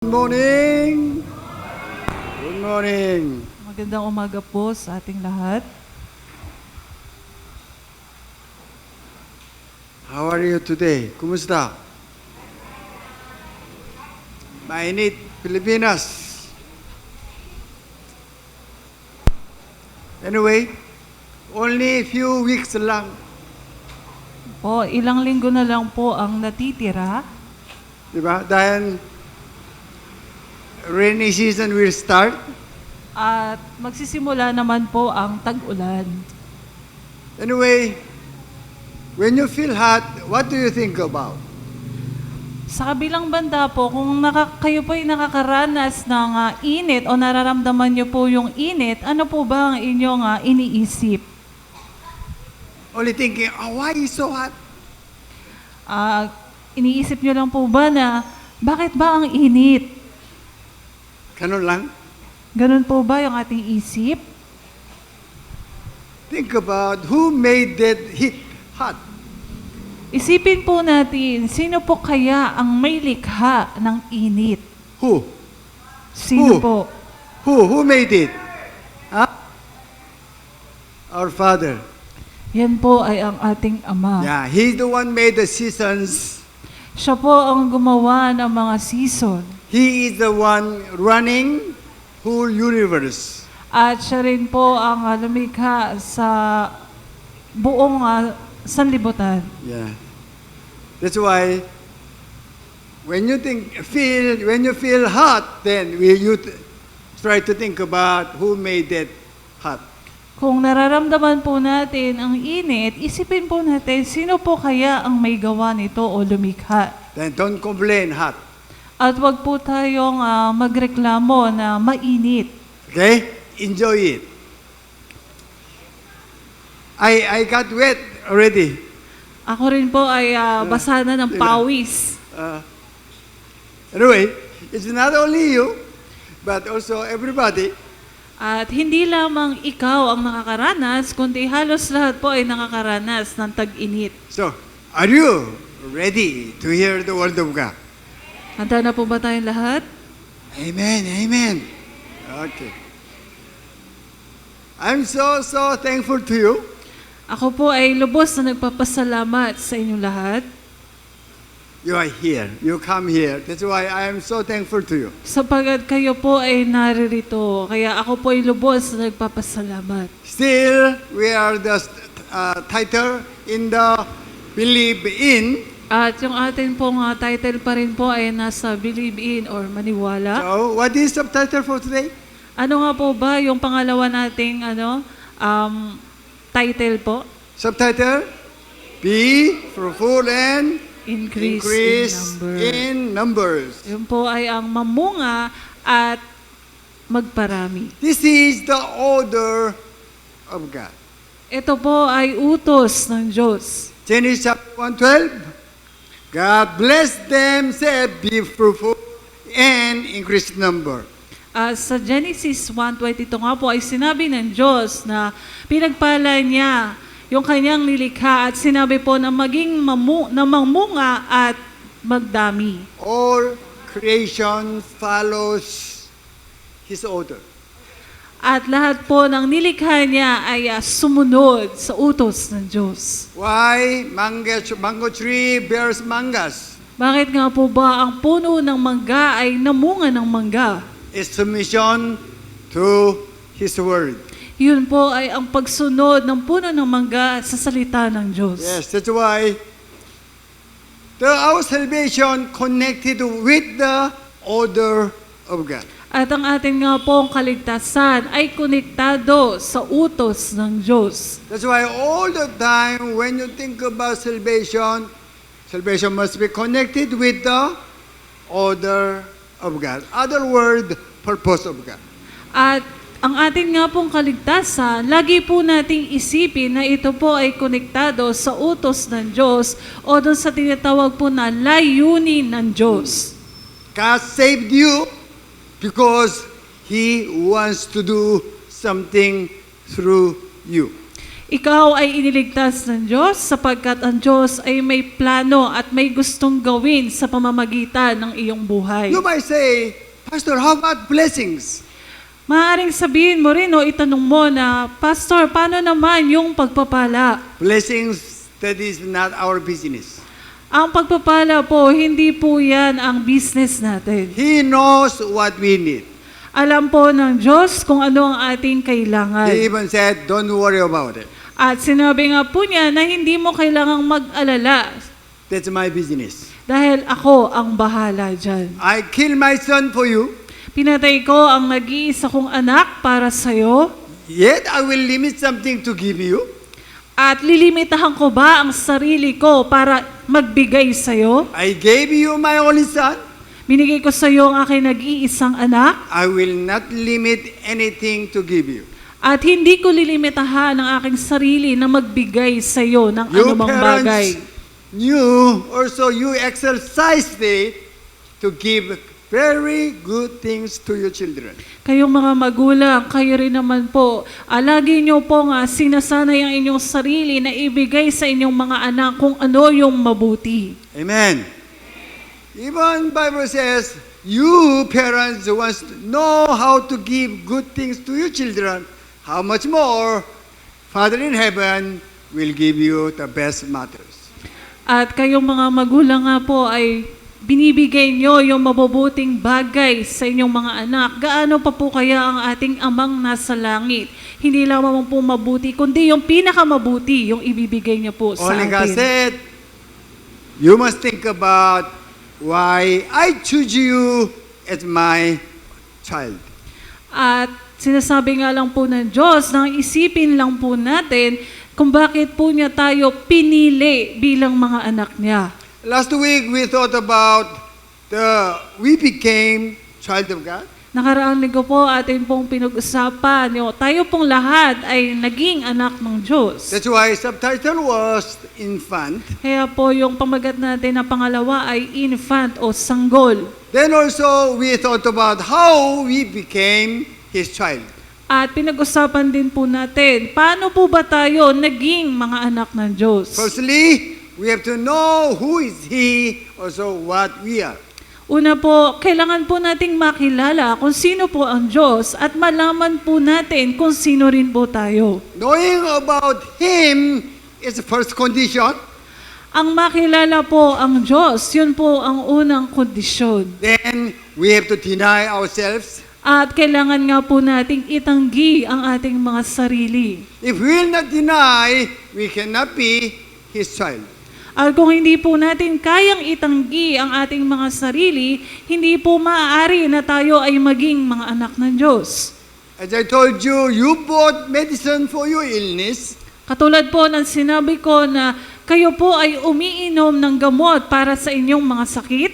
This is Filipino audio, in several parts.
morning. Good morning. Magandang umaga po sa ating lahat. How are you today? Kumusta? Mainit, Pilipinas. Anyway, only few weeks lang. Po, ilang linggo na lang po ang natitira Diba? Dahil rainy season will start. at magsisimula naman po ang tag-ulan. Anyway, when you feel hot, what do you think about? Sa kabilang banda po, kung kayo po ay nakakaranas ng init o nararamdaman niyo po yung init, ano po ba ang inyong iniisip? Only thinking, oh, why is so hot? Iniisip niyo lang po ba na, bakit ba ang init? Ganun lang. Ganun po ba yung ating isip? Think about who made that heat hot. Isipin po natin, sino po kaya ang may likha ng init? Who? Sino Who? po? Who made it? Huh? Our Father. Yan po ay ang ating Ama. Yeah, He's the one made the seasons. Siya po ang gumawa ng mga season. He is the one running whole universe. At siya rin po ang lumikha sa buong sanlibutan. Yeah. That's why when you feel hot, then you try to think about who made that hot. Kung nararamdaman po natin ang init, isipin po natin, sino po kaya ang may gawa nito o lumikha? Then don't complain hot. At wag po tayong magreklamo na mainit. Okay? Enjoy it. I got wet already. Ako rin po ay basa na ng pawis. Anyway, it's not only you, but also everybody. At hindi lamang ikaw ang nakakaranas, kundi halos lahat po ay nakakaranas ng tag-init. So, are you ready to hear the word of God? Handa na po ba tayong lahat? Amen, amen. Okay. I'm so thankful to you. Ako po ay lubos na nagpapasalamat sa inyong lahat. You are here. You come here. That's why I am so thankful to you. Sapagat kayo po ay naririto, kaya ako po ay lubos na nagpapasalamat. Still, we are the title in the Believe In. At yung atin pong title pa rin po ay nasa Believe In or Maniwala. So, what is subtitle for today? Ano nga po ba yung pangalawa nating title po? Subtitle, Be fruitful and Increase in numbers. Yun po ay ang mamunga at magparami. This is the order of God. Ito po ay utos ng Diyos. Genesis chapter 1:12. God bless them, said, be fruitful and increase number. Sa Genesis 1:22 nga po ay sinabi ng Diyos na pinagpala niya yung kanyang nilikha at sinabi po na maging mamunga at magdami. All creation follows His order. At lahat po ng nilikha niya ay sumunod sa utos ng Diyos. Why mango tree bears mangas? Bakit nga po ba ang puno ng mangga ay namunga ng mangga? It's submission to His word. Yun po ay ang pagsunod ng puno ng mangga sa salita ng Diyos. Yes, that's why our salvation connected with the order of God. At ang ating nga pong kaligtasan ay konektado sa utos ng Diyos. That's why all the time when you think about salvation, salvation must be connected with the order of God. Other word, purpose of God. At ang ating nga pong kaligtasan, lagi po nating isipin na ito po ay konektado sa utos ng Diyos o doon sa tinatawag po na layunin ng Diyos. God saved you because He wants to do something through you. Ikaw ay iniligtas ng Diyos sapagkat ang Diyos ay may plano at may gustong gawin sa pamamagitan ng iyong buhay. You might say, Pastor, how about blessings? Maaaring sabihin mo rin o itanong mo na, Pastor, paano naman yung pagpapala? Blessings, that is not our business. Ang pagpapala po, hindi po yan ang business natin. He knows what we need. Alam po ng Diyos kung ano ang ating kailangan. He even said, don't worry about it. At sinabi nga po niya na hindi mo kailangang mag-alala That's my business. dahil ako ang bahala dyan. I kill my son for you, Pinatay ko ang nag-iisa kong anak para sa'yo yet I will limit something to give you. at lilimitahan ko ba ang sarili ko para magbigay sa'yo? I gave you my only son. Binigay ko sa'yo ang aking nag-iisang anak I will not limit anything to give you. at hindi ko lilimitahan ang aking sarili na magbigay sa'yo ng You anumang bagay. parents knew, also you exercised it to give very good things to your children. Kayong mga magulang, kayo rin naman po, lagi nyo po nga sinasanay ang inyong sarili na ibigay sa inyong mga anak kung ano yung mabuti. Amen. Even Bible says, you parents wants to know how to give good things to your children. How much more Father in heaven will give you the best matters. At kayong mga magulang nga po ay binibigay nyo yung mabubuting bagay sa inyong mga anak. Gaano pa po kaya ang ating amang nasa langit? Hindi lamang po mabuti, kundi yung pinakamabuti yung ibibigay niya po sa Only God atin. said, you must think about why I choose you as my child. At sinasabi nga lang po ng Diyos, nang isipin lang po natin kung bakit po niya tayo pinili bilang mga anak niya. Last week we thought about we became child of God. Nakaraang linggo po atin pong pinag-usapan, tayo pong lahat ay naging anak ng Diyos. That's why subtitle was infant. Kaya po yung pamagat natin na pangalawa ay infant o sanggol. Then also we thought about how we became His child. At pinag-usapan din po natin, paano po ba tayo naging mga anak ng Diyos? Firstly, we have to know who is He, also what we are. Una po, kailangan po nating makilala kung sino po ang Diyos at malaman po natin kung sino rin po tayo. Knowing about Him is the first condition. Ang makilala po ang Diyos, yun po ang unang kondisyon. Then we have to deny ourselves. At kailangan nga po nating itanggi ang ating mga sarili. If we will not deny, we cannot be His child. At kung hindi po natin kayang itanggi ang ating mga sarili, hindi po maaari na tayo ay maging mga anak ng Diyos. As I told you, you bought medicine for your illness. Katulad po ng sinabi ko na kayo po ay umiinom ng gamot para sa inyong mga sakit.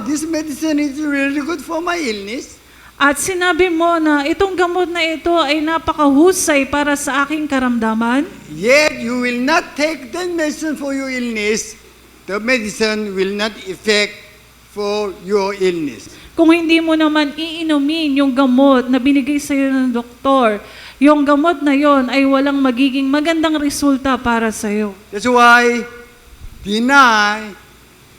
This medicine is really good for my illness. At sinabi mo na itong gamot na ito ay napakahusay para sa aking karamdaman. Yet you will not take that medicine for your illness. The medicine will not effect for your illness. Kung hindi mo naman iinumin yung gamot na binigay sa iyo ng doktor, yung gamot na yon ay walang magiging magandang resulta para sa iyo. That's why deny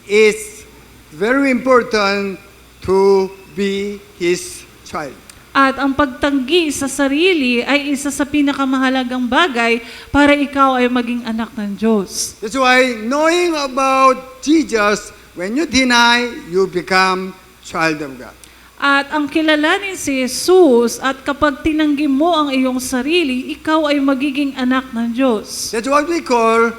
is very important to be His child. At ang pagtanggi sa sarili ay isa sa pinakamahalagang bagay para ikaw ay maging anak ng Diyos. That's why knowing about Jesus, when you deny, you become child of God. At ang kilalanin si Jesus at kapag tinanggi mo ang iyong sarili, ikaw ay magiging anak ng Diyos. That's what we call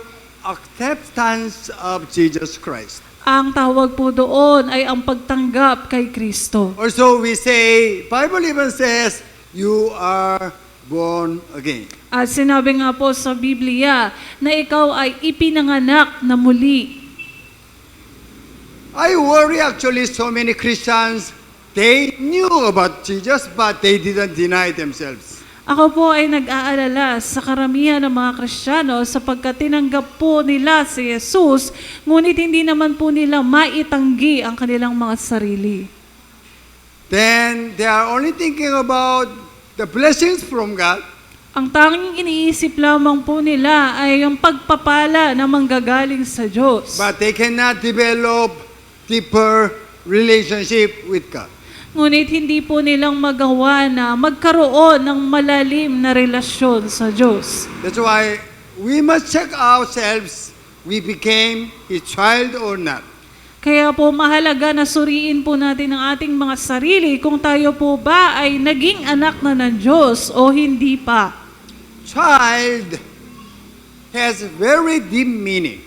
acceptance of Jesus Christ. Ang tawag po doon ay ang pagtanggap kay Kristo. Also, we say, Bible even says, you are born again. At sinabi nga po sa Biblia na ikaw ay ipinanganak na muli. I worry actually so many Christians, they knew about Jesus, but they didn't deny themselves. Ako po ay nag-aalala sa karamihan ng mga Kristiyano sapagkat tinanggap po nila si Jesus, ngunit hindi naman po nila maitanggi ang kanilang mga sarili. Then they are only thinking about the blessings from God. Ang tanging iniisip lamang po nila ay yung pagpapala na manggagaling sa Diyos. But they cannot develop deeper relationship with God. Ngunit hindi po nilang magawa na magkaroon ng malalim na relasyon sa Diyos. That's why we must check ourselves, we became His child or not. Kaya po mahalaga na suriin po natin ang ating mga sarili kung tayo po ba ay naging anak na ng Diyos o hindi pa. Child has very deep meaning.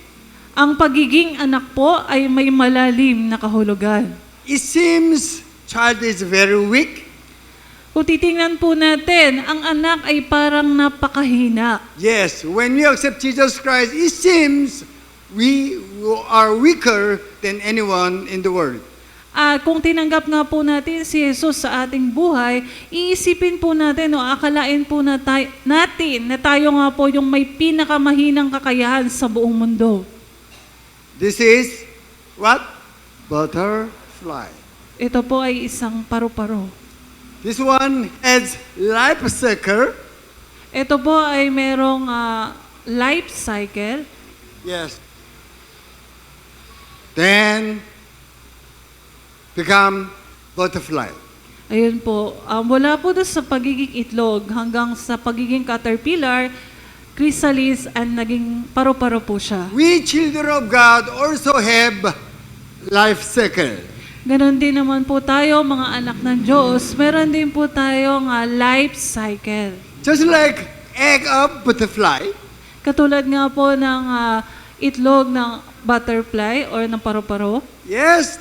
Ang pagiging anak po ay may malalim na kahulugan. It seems child is very weak. Kung titingnan po natin, ang anak ay parang napakahina. Yes, when we accept Jesus Christ, it seems we are weaker than anyone in the world. At kung tinanggap nga po natin si Jesus sa ating buhay, iisipin po natin o akalain po natin na tayo nga po yung may pinakamahinang kakayahan sa buong mundo. This is what? Butterfly. Ito po ay isang paru-paro. This one has life cycle. Ito po ay merong life cycle. Yes. Then become butterfly. Ayun po, mula po doon sa pagiging itlog hanggang sa pagiging caterpillar, chrysalis, and naging paru-paro po siya. We children of God also have life cycle. Ganon din naman po tayo, mga anak ng Diyos, meron din po tayong life cycle. Just like egg of butterfly, Katulad nga po ng itlog ng butterfly or ng paru-paro. yes,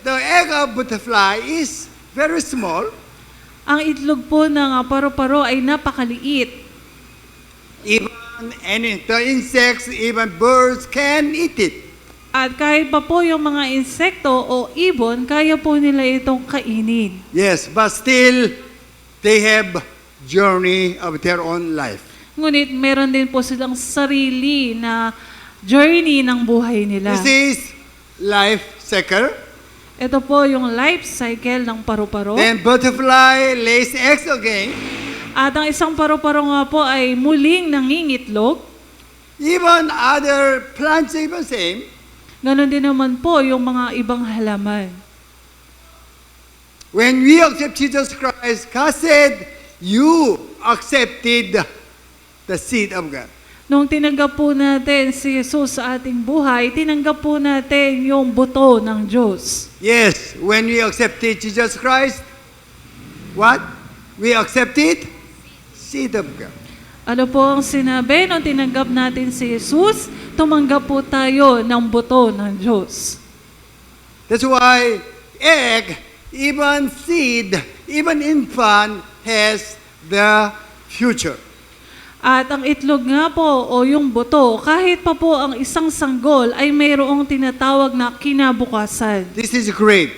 the egg of butterfly is very small. Ang itlog po ng paru-paro ay napakaliit. Even the insects, even birds can eat it. At kahit pa po yung mga insekto o ibon, kaya po nila itong kainin. Yes, but still they have journey of their own life. Ngunit meron din po silang sarili na journey ng buhay nila. This is life cycle. Ito po yung life cycle ng paru-paro. Then butterfly lays eggs again. At ang isang paru-paro nga po ay muling nangingitlog. Even other plants even same. Ganon din naman po yung mga ibang halaman. When we accept Jesus Christ, God said, you accepted the seed of God. Nung tinanggap po natin si Jesus sa ating buhay, tinanggap po natin yung buto ng Diyos. Yes, when we accepted Jesus Christ, what? We accepted seed of God. Ano po ang sinabi nung tinanggap natin si Jesus? Tumanggap po tayo ng buto ng Diyos. That's why egg, even seed, even infant has the future. At ang itlog nga po o yung buto, kahit pa po ang isang sanggol ay mayroong tinatawag na kinabukasan. This is grape.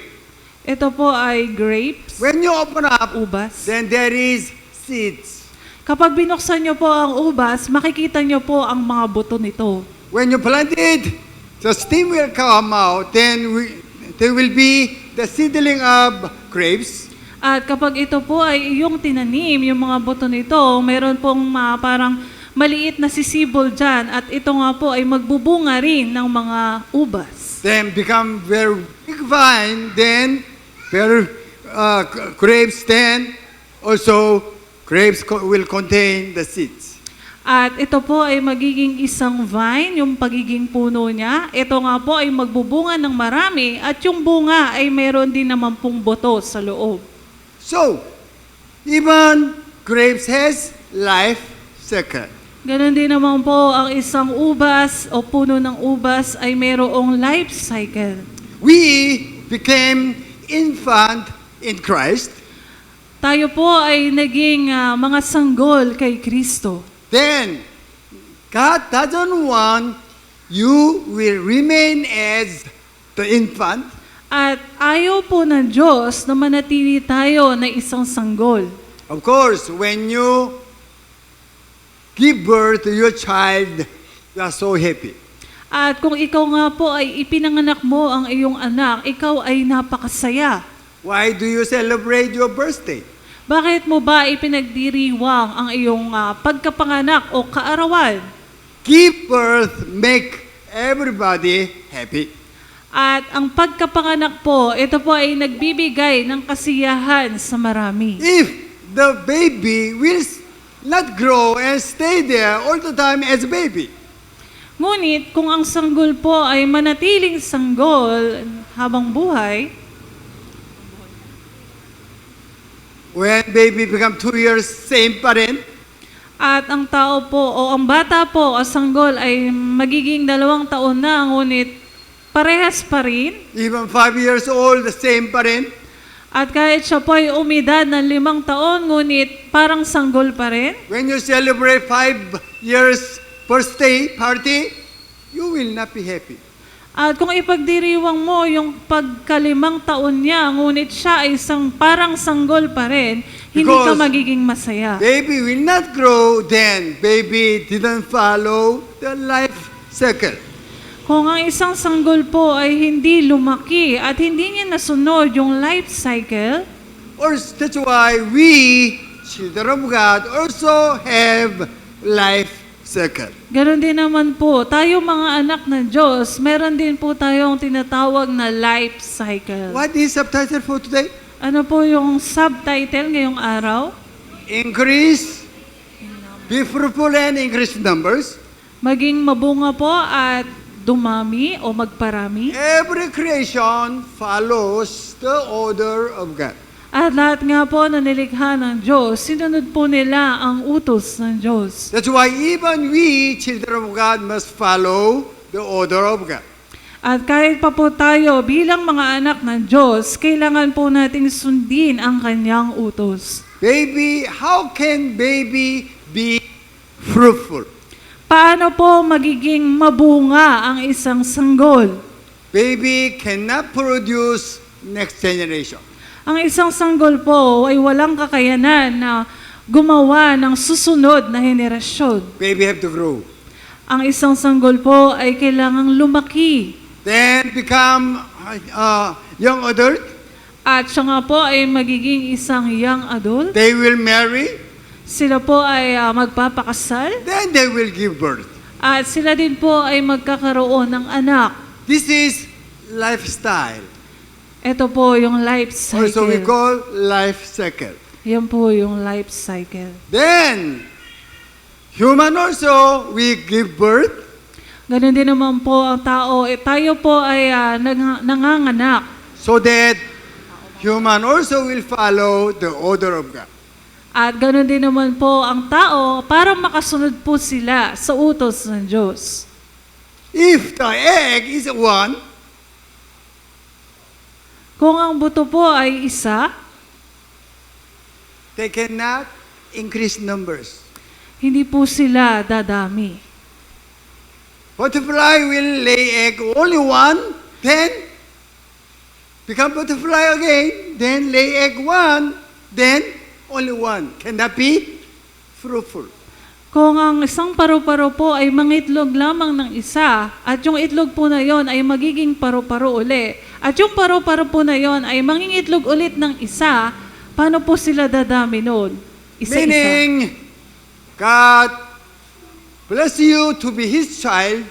Ito po ay grapes, When you open up, ubas. then there is seeds. Kapag binuksan nyo po ang ubas, makikita nyo po ang mga buto nito. When you plant it, the stem will come out, then there will be the seedling of grapes. At kapag ito po ay iyong tinanim, yung mga buto nito, meron pong parang maliit na sisibol dyan. At ito nga po ay magbubunga rin ng mga ubas. Then become very big vine, then very grapes, then also grapes will contain the seeds. At ito po ay magiging isang vine, yung pagiging puno niya. Ito nga po ay magbubunga ng marami at yung bunga ay meron din naman pong buto sa loob. So, even grapes has life cycle. Ganon din naman po ang isang ubas o puno ng ubas ay mayroong life cycle. We became infant in Christ. Tayo po ay naging mga sanggol kay Kristo. Then, God doesn't want you will remain as the infant. At ayaw po ng Diyos na manatili tayo na isang sanggol. Of course, when you give birth to your child, you are so happy. At kung ikaw nga po ay ipinanganak mo ang iyong anak, ikaw ay napakasaya. Why do you celebrate your birthday? Bakit mo ba ipinagdiriwang ang iyong pagkapanganak o kaarawan? Give birth, make everybody happy. At ang pagkapanganak po, ito po ay nagbibigay ng kasiyahan sa marami. If the baby will not grow and stay there all the time as a baby, Ngunit kung ang sanggol po ay manatiling sanggol habang buhay, when baby become 2 years, same pa rin. at ang tao po o ang bata po o sanggol ay magiging 2 taon na, ngunit parehas pa rin. Even 5 years old, the same pa rin. At kahit siya po ay umidad ng 5 taon, ngunit parang sanggol pa rin. When you celebrate 5 years birthday party, you will not be happy. At kung ipagdiriwang mo yung pagka-5 taon niya, ngunit siya ay parang sanggol pa rin, hindi ka Because magiging masaya. Baby will not grow, then baby didn't follow the life cycle. Kung ang isang sanggol po ay hindi lumaki at hindi niya nasunod yung life cycle, Or that's why we, children of God, also have life cycle. ganoon din naman po, tayo mga anak ng Diyos, meron din po tayong tinatawag na life cycle. What is subtitle for today? Ano po yung subtitle ngayong araw? Increase, be fruitful and increase numbers. Maging mabunga po at dumami o magparami. Every creation follows the order of God. At lahat nga po na nilikha ng Diyos, sinunod po nila ang utos ng Diyos. That's why even we, children of God, must follow the order of God. At kahit pa po tayo bilang mga anak ng Diyos, kailangan po nating sundin ang kanyang utos. Baby, how can baby be fruitful? Paano po magiging mabunga ang isang sanggol? Baby cannot produce next generation. Ang isang sanggol po ay walang kakayanan na gumawa ng susunod na henerasyon. Baby have to grow. Ang isang sanggol po ay kailangang lumaki. Then become young adult. At siya nga po ay magiging isang young adult. They will marry. Sila po ay magpapakasal. Then they will give birth. At sila din po ay magkakaroon ng anak. This is lifestyle. Ito po yung life cycle. Also we call life cycle. Yan po yung life cycle. Then, human also, we give birth. Ganun din naman po ang tao. Tayo po ay nanganganak. So that human also will follow the order of God. At ganun din naman po ang tao para makasunod po sila sa utos ng Diyos. If the egg is one, Kung ang buto po ay isa, they cannot increase numbers. hindi po sila dadami. Butterfly will lay egg only one, then become butterfly again, then lay egg one, then only one. Cannot be fruitful. Kung ang isang paru-paro po ay mangitlog lamang ng isa, at yung itlog po na yon ay magiging paru-paro uli, at yung paru-paro po na yon ay mangingitlog ulit ng isa, paano po sila dadami noon? Isa-isa. Meaning, God bless you to be His child.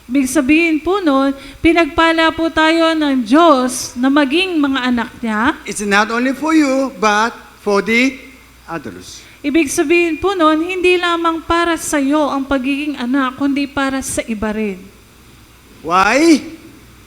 Ibig sabihin po noon, pinagpala po tayo ng Diyos na maging mga anak niya. It's not only for you, but for the others. Ibig sabihin po noon, hindi lamang para sa iyo ang pagiging anak, kundi para sa iba rin. Why?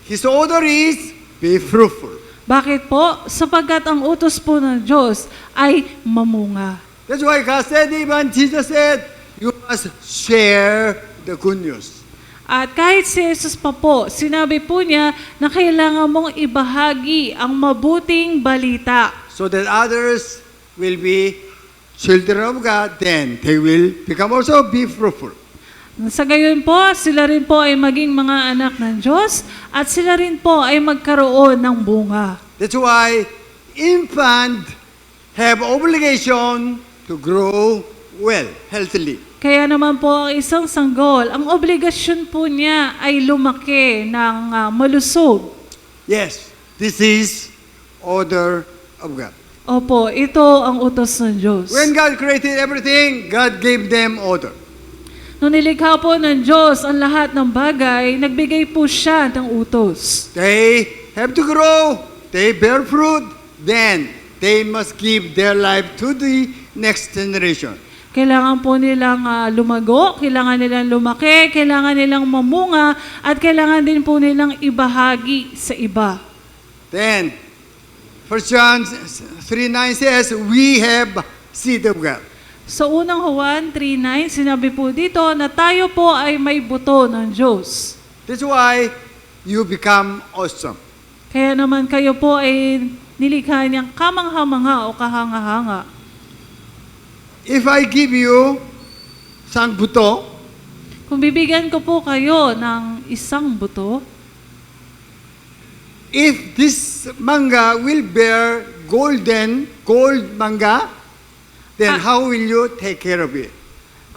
His order is, be fruitful. Bakit po? Sapagkat ang utos po ng Diyos ay mamunga. That's why God said, even Jesus said, you must share the good news. At kahit si Jesus pa po, sinabi po niya na kailangan mong ibahagi ang mabuting balita. So that others will be children of God, then they will become also be fruitful. Sa gayon po, sila rin po ay maging mga anak ng Diyos at sila rin po ay magkaroon ng bunga. That's why infant have obligation to grow well, healthily. Kaya naman po ang isang sanggol, ang obligasyon po niya ay lumaki ng malusog. Yes, this is order of God. Opo, ito ang utos ng Diyos. When God created everything, God gave them order. Nung nilikha po ng Diyos ang lahat ng bagay, nagbigay po siya ng utos. They have to grow, they bear fruit, then they must give their life to the next generation. Kailangan po nilang lumago, kailangan nilang lumaki, kailangan nilang mamunga, at kailangan din po nilang ibahagi sa iba. Then, 1 John 3:9 says, we have seed of God. Sa unang Juan 3:9, sinabi po dito na tayo po ay may buto ng Diyos. That's why you become awesome. Kaya naman kayo po ay nilikha niyang kamangha-mangha o kahanga-hanga. If I give you isang buto, Kung bibigyan ko po kayo ng isang buto, if this manga will bear gold manga, then how will you take care of it?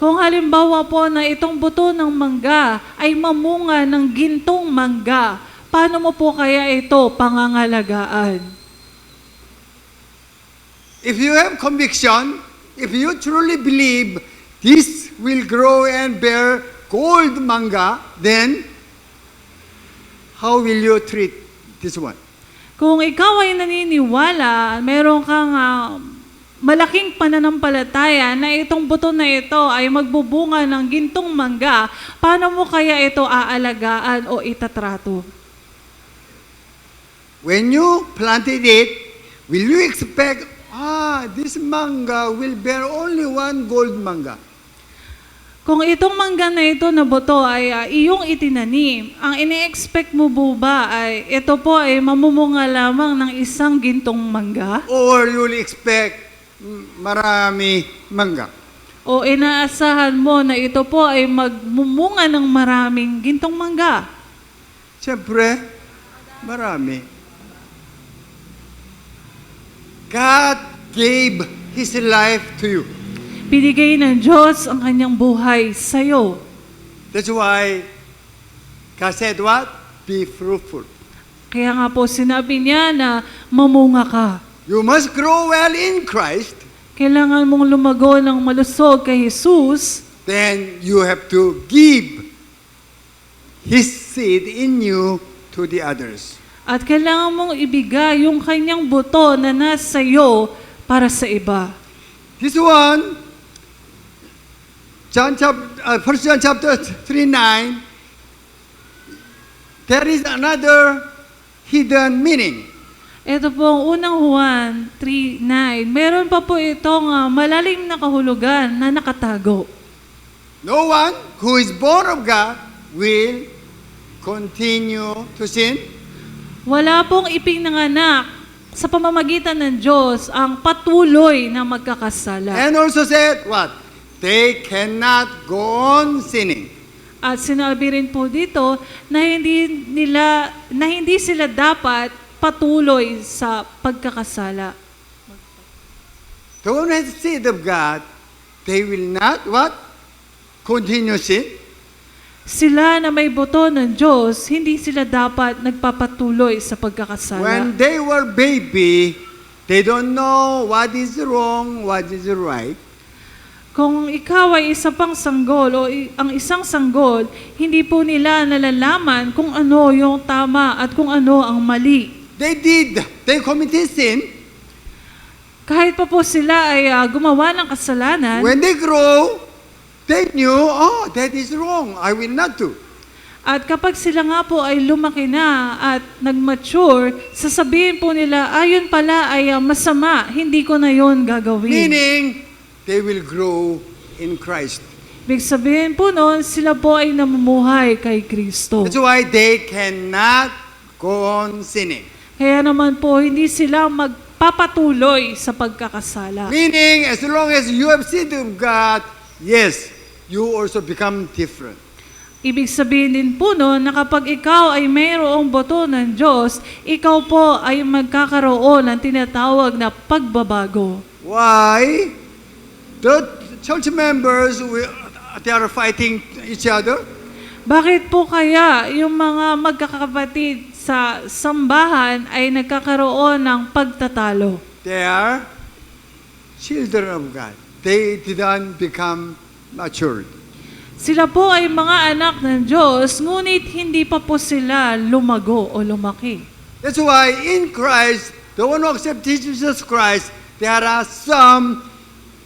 kung halimbawa po na itong buto ng mangga ay mamunga ng gintong mangga, paano mo po kaya ito pangangalagaan? If you have conviction, if you truly believe this will grow and bear gold manga, then how will you treat this one? Kung ikaw ay naniniwala, meron kang malaking pananampalataya na itong buto na ito ay magbubunga ng gintong mangga, paano mo kaya ito aalagaan o itatrato? When you planted it, will you expect, this manga will bear only one gold manga? Kung itong mangga na ito na buto ay iyong itinanim, ang ine-expect mo po ba ay ito po ay mamumunga lamang ng isang gintong mangga? Or you will expect marami manga? O inaasahan mo na ito po ay magmumunga ng maraming gintong mangga? Siyempre, marami. God gave His life to you. Binigay ng Diyos ang kanyang buhay sa'yo. That's why God said what? Be fruitful. Kaya nga po sinabi niya na mamunga ka. You must grow well in Christ. Kailangan mong lumago ng malusog kay Jesus. Then you have to give His seed in you to the others. At kailangan mong ibigay yung kanyang buto na nasa iyo para sa iba. This one, 1 John chapter 3:9, there is another hidden meaning. Ito po ang unang Juan 3:9. Meron pa po itong malalim na kahulugan na nakatago. No one who is born of God will continue to sin. Wala pong ipinanganak sa pamamagitan ng Diyos ang patuloy na magkakasala. And also said, what? They cannot go on sinning. At sinabi rin po dito na hindi sila dapat patuloy sa pagkakasala. The one who has the seed of God, they will not, what? Continue sin. Sila na may buto ng Diyos, hindi sila dapat nagpapatuloy sa pagkakasala. When they were baby, they don't know what is wrong, what is right. Kung ikaw ay isa pang sanggol o ang isang sanggol, hindi po nila nalalaman kung ano yung tama at kung ano ang mali. They committed sin. Kahit pa po sila ay gumawa ng kasalanan, When they grow, they knew, that is wrong. I will not do. at kapag sila nga po ay lumaki na at nag-mature, sasabihin po nila, ayun pala ay masama, hindi ko na yon gagawin. Meaning, they will grow in Christ. Ibig sabihin po noon, sila po ay namumuhay kay Kristo. That's why they cannot go on sinning. Kaya naman po, hindi sila magpapatuloy sa pagkakasala. Meaning, as long as you have seed of God, yes, you also become different. Ibig sabihin din po noon na kapag ikaw ay mayroong boto ng Diyos, ikaw po ay magkakaroon ng tinatawag na pagbabago. Why? The church members, they are fighting each other. Bakit po kaya yung mga magkakapatid sa sambahan ay nagkakaroon ng pagtatalo? they are children of God. They didn't become matured. Sila po ay mga anak ng Diyos, ngunit hindi pa po sila lumago o lumaki. That's why in Christ, the one who accepts Jesus Christ, there are some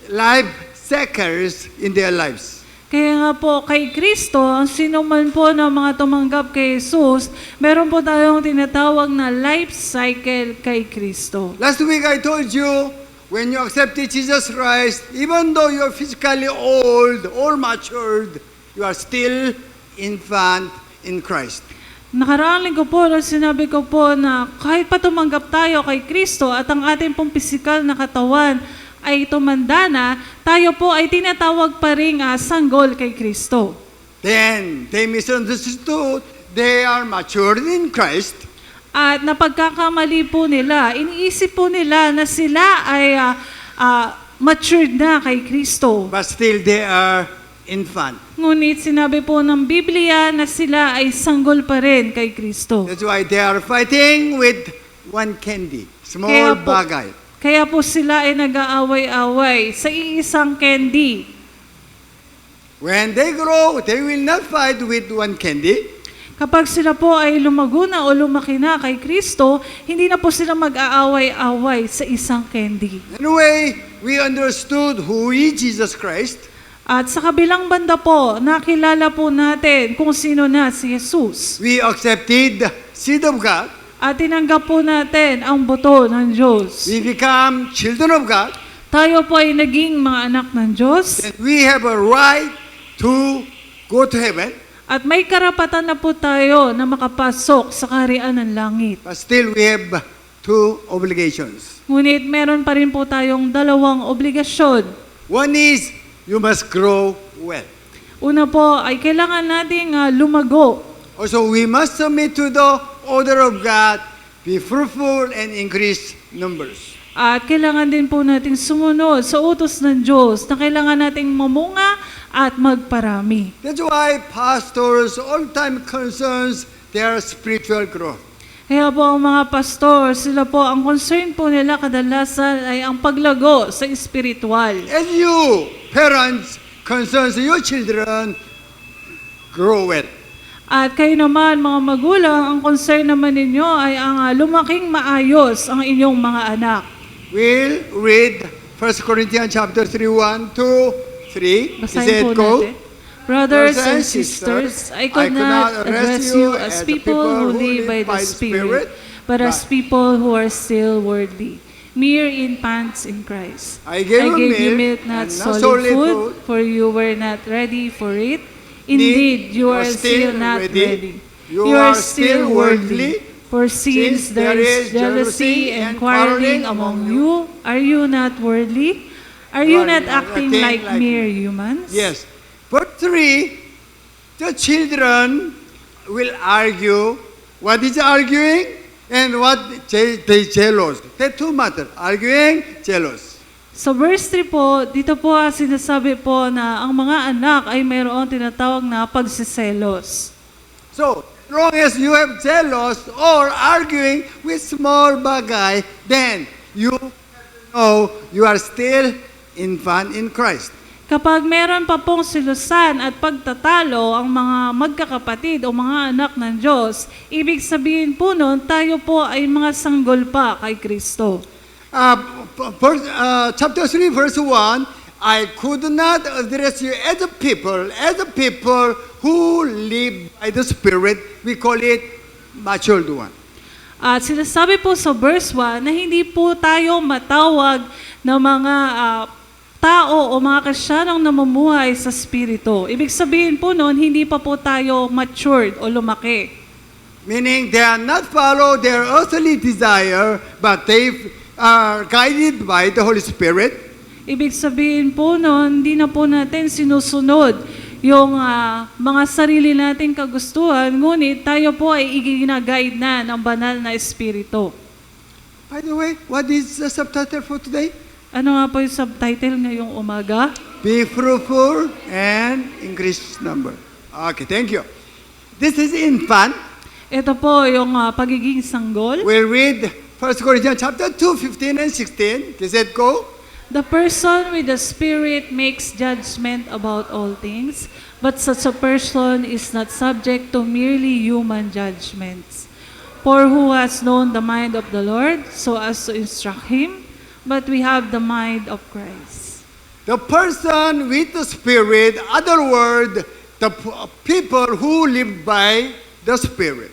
life suckers in their lives. Kaya nga po kay Kristo, ang sino man po na mga tumanggap kay Jesus, meron po tayong tinatawag na life cycle kay Kristo. Last week I told you, when you accepted Jesus Christ, even though you're physically old or matured, you are still infant in Christ. Nakaraang linggo po, sinabi ko po na kahit pa tumanggap tayo kay Kristo at ang ating pong pisikal na katawan ay tumanda na, tayo po ay tinatawag pa rin sanggol kay Kristo. Then they misunderstood, they are matured in Christ. At napagkakamali po nila, iniisip po nila na sila ay matured na kay Kristo. But still they are infant. Ngunit sinabi po ng Biblia na sila ay sanggol pa rin kay Kristo. That's why they are fighting with one candy, small Kaya po- bagay. Kaya po sila ay nag-aaway-away sa iisang candy. When they grow, they will not fight with one candy. Kapag sila po ay lumago na o lumaki na kay Kristo, hindi na po sila mag-aaway-away sa isang candy. Anyway, we understood who is Jesus Christ. At sa kabilang banda po, nakilala po natin kung sino na si Jesus. We accepted the seed of God. At tinanggap po natin ang buto ng Diyos. We become children of God. Tayo po ay naging mga anak ng Diyos. And we have a right to go to heaven. At may karapatan na po tayo na makapasok sa kaharian ng langit. But still we have two obligations. Ngunit meron pa rin po tayong dalawang obligasyon. One is you must grow well. Una po ay kailangan nating lumago. Also, we must submit to the order of God, be fruitful and increase numbers. At kailangan din po nating sumunod sa utos ng Diyos na kailangan nating mamunga at magparami. That's why pastors all-time concerns their spiritual growth. Kaya po ang mga pastor, sila po, ang concern po nila kadalasan ay ang paglago sa espiritual. As you, parents, concerns your children, grow well. At kayo naman, mga magulang, ang concern naman ninyo ay ang lumaking maayos ang inyong mga anak. We'll read 1 Corinthians chapter 3, 1, 2, 3. Is Basahin it po go? natin. Brothers and sisters, I could not address you as people who live by the Spirit, but as people who are still worldly, mere infants in Christ. I gave you milk milk, not and solid food, for you were not ready for it. Indeed, you are still not ready. You are still worldly. For since there is jealousy and quarreling among you, are you not worldly? Are you not acting like mere humans? Yes. Verse 3, the children will argue. What is arguing? And what they jealous. The two matter. Arguing, jealous. Sa verse 3 po, dito po sinasabi po na ang mga anak ay mayroon tinatawag na pagsiselos. So, as long as you have jealous or arguing with small bagay, then you know you are still infant in Christ. Kapag meron pa pong silusan at pagtatalo ang mga magkakapatid o mga anak ng Diyos, ibig sabihin po nun, tayo po ay mga sanggol pa kay Kristo. Chapter 3, verse 1, I could not address you as a people who live by the Spirit. We call it matured one. At sinasabi po sa verse 1 na hindi po tayo matawag na mga tao o mga Kristiyanong namumuhay sa Espiritu. Ibig sabihin po noon, hindi pa po tayo matured o lumaki. Meaning they are not follow their earthly desire, but they are guided by the Holy Spirit. Ibig sabihin po noon, hindi na po natin sinusunod yung mga sarili nating kagustuhan, ngunit tayo po ay iginaguide na ng banal na Espiritu. By the way, what is the subtitle for today? Ano nga po yung subtitle ngayong umaga? Be fruitful and increase number. Okay, thank you. This is infant. Ito po yung pagiging sanggol. We'll read 1 1 Corinthians chapter 2, 15 and 16. They said, go. The person with the Spirit makes judgment about all things, but such a person is not subject to merely human judgments. For who has known the mind of the Lord so as to instruct him? But we have the mind of Christ. The person with the Spirit, other word, the people who live by the Spirit.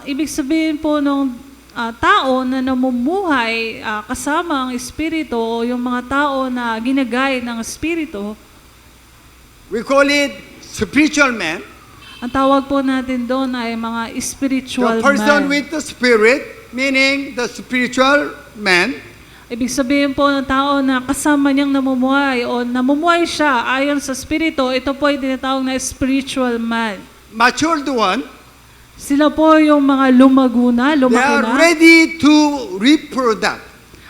Ibig sabihin po nung tao na namumuhay kasama ang Espiritu o yung mga tao na ginagay ng Espiritu, We call it spiritual man. ang tawag po natin doon ay mga spiritual The person man. with the Spirit, meaning the spiritual man, Ibig sabihin po ng tao na kasama niyang namumuhay o namumuhay siya ayon sa Espiritu, ito po ay tinatawag na spiritual man. matured one, Sila po yung mga lumaguna, they lumaki are na. ready to reproduce.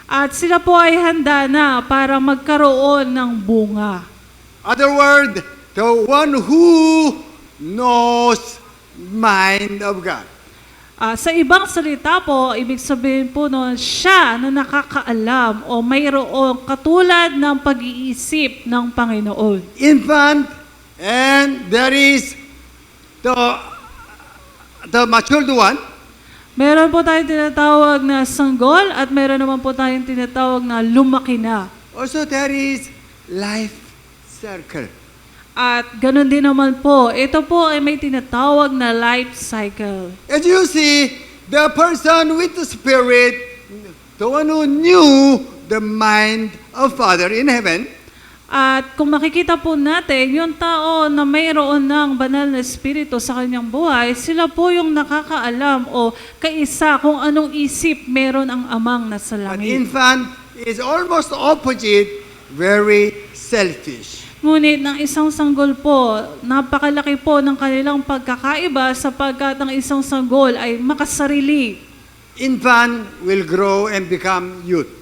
At sila po ay handa na para magkaroon ng bunga. Other word, the one who knows mind of God. Sa ibang salita po, ibig sabihin po noon, siya na nakakaalam o mayroong katulad ng pag-iisip ng Panginoon. Infant, and there is the matured one. Meron po tayong tinatawag na sanggol at meron naman po tayong tinatawag na lumaki na. Also there is life circle. At ganun din naman po, ito po ay may tinatawag na life cycle. As you see, the person with the Spirit, the one who knew the mind of Father in heaven, At kung makikita po natin, yung tao na mayroon ng banal na espiritu sa kanyang buhay, sila po yung nakakaalam o kaisa kung anong isip meron ang amang nasa an langit. infant is almost opposite, very selfish. Ngunit ng isang sanggol po, napakalaki po ng kanilang pagkakaiba sapagkat ang isang sanggol ay makasarili. Infant will grow and become youth.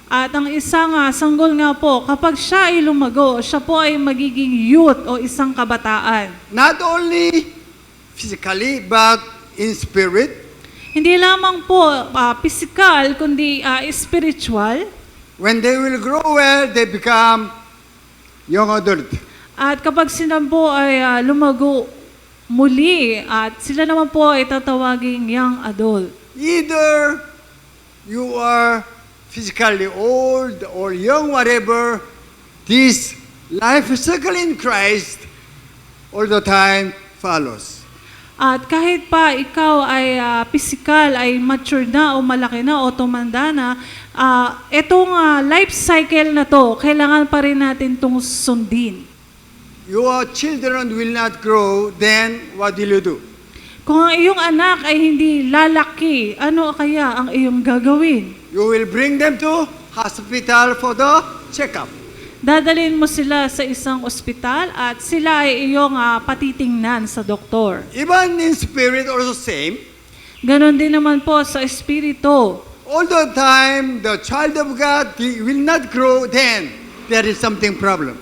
At ang isang sanggol nga po, kapag siya ay lumago, siya po ay magiging youth o isang kabataan. Not only physically, but in spirit. Hindi lamang po physical, kundi spiritual. When they will grow well, they become young adult. At kapag sila po ay lumago muli, at sila naman po ay tatawaging young adult. Either you are physically old or young, whatever, this life cycle in Christ all the time follows. At kahit pa ikaw ay physical, ay mature na o malaki na o tumanda na, itong life cycle na to, kailangan pa rin natin itong sundin. Your children will not grow, then what will you do? Kung ang iyong anak ay hindi lalaki, ano kaya ang iyong gagawin? You will bring them to hospital for the checkup. Dadalhin mo sila sa isang ospital at sila ay iyong patitingnan sa doktor. Even in spirit also same. Ganon din naman po sa espiritu. All the time, the child of God will not grow, then there is something problem.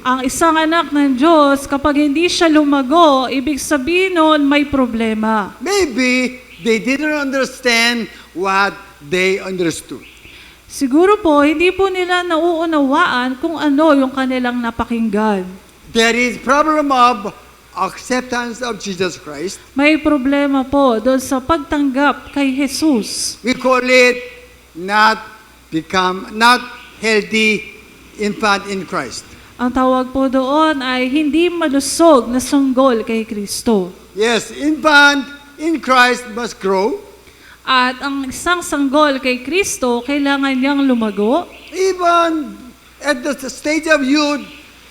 Ang isang anak ng Diyos, kapag hindi siya lumago, ibig sabihin nun may problema. Maybe they didn't understand what they understood. Siguro po, hindi po nila nauunawaan kung ano yung kanilang napakinggan. There is problem of acceptance of Jesus Christ. May problema po doon sa pagtanggap kay Jesus. We call it not healthy infant in Christ. Ang tawag po doon ay hindi malusog na sanggol kay Kristo. Yes, infant in Christ must grow. At ang isang sanggol kay Kristo, kailangan niyang lumago. Even at the stage of youth,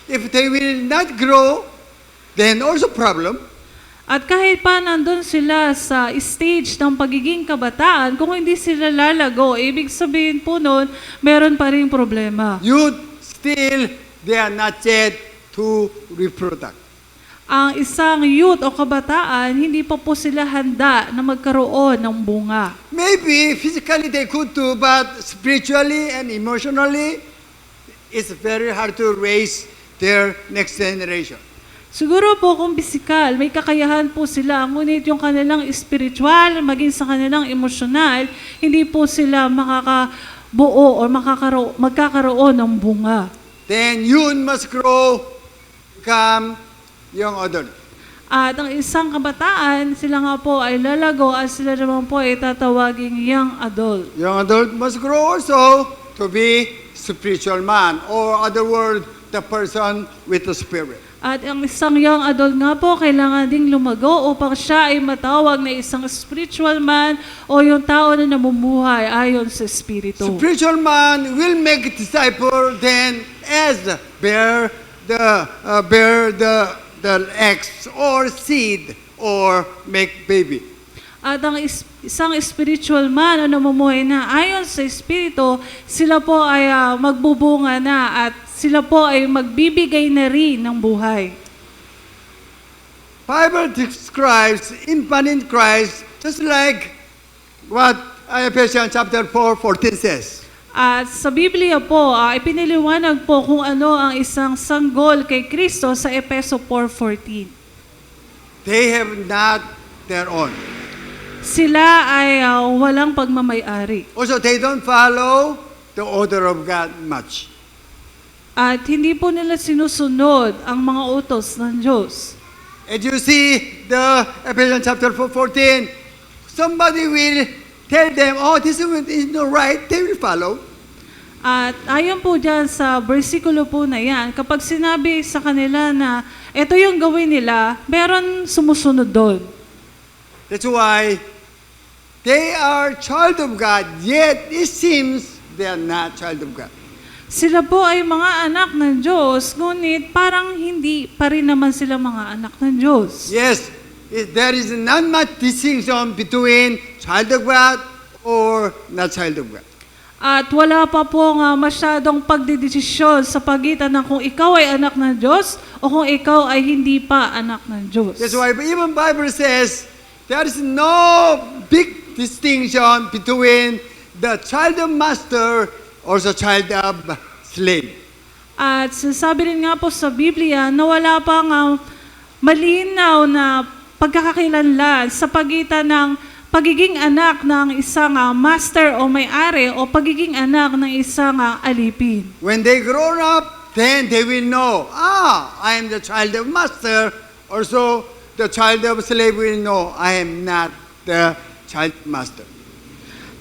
if they will not grow, then also problem. At kahit pa nandun sila sa stage ng pagiging kabataan, kung hindi sila lalago, ibig sabihin po nun, meron pa rin problema. Youth still, they are not yet to reproduce. Ang isang youth o kabataan, hindi pa po sila handa na magkaroon ng bunga. Maybe physically they could do, but spiritually and emotionally, it's very hard to raise their next generation. Siguro po kung pisikal, may kakayahan po sila, ngunit yung kanilang spiritual, maging sa kanilang emosyonal, hindi po sila makakabuo o magkakaroon ng bunga. Then you must grow, become young adult. At ang isang kabataan, sila nga po ay lalago at sila naman po ay tatawaging young adult. Young adult must grow also to be spiritual man, or other word, the person with the spirit. At ang isang young adult nga po, kailangan ding lumago upang siya ay matawag na isang spiritual man o yung tao na namumuhay ayon sa Espiritu. Spiritual man will make disciple then as bear the eggs or seed or make baby. At ang isang spiritual man o namumuhay na ayon sa Espiritu, sila po ay magbubunga na at sila po ay magbibigay na rin ng buhay. Bible describes infant in Christ just like what Ephesians chapter 4:14 says. At sa Biblia po, ipiniliwanag po kung ano ang isang sanggol kay Kristo sa Efeso 4:14. They have not their own. Sila ay walang pagmamay-ari. Also, they don't follow the order of God much. At hindi po nila sinusunod ang mga utos ng Diyos. As you see the Ephesians chapter 4:14, somebody will tell them, oh, this is not right, they will follow. At ayon po dyan sa versikulo po na yan, kapag sinabi sa kanila na ito yung gawin nila, meron sumusunod doon. That's why they are child of God, yet it seems they are not child of God. Sila po ay mga anak ng Diyos, ngunit parang hindi pa rin naman sila mga anak ng Diyos. Yes, there is not much distinction between child of God or not child of God. At wala pa po nga masyadong pagdidesisyon sa pagitan ng kung ikaw ay anak ng Diyos o kung ikaw ay hindi pa anak ng Diyos. That's why even Bible says there is no big distinction between the child of master or the child of slave. At sasabi rin nga po sa Biblia na wala pang malinaw na pagkakakilanlan sa pagitan ng pagiging anak ng isang master o may-ari o pagiging anak ng isang alipin. When they grow up, then they will know, I am the child of master. Also, the child of slave will know, I am not the child master.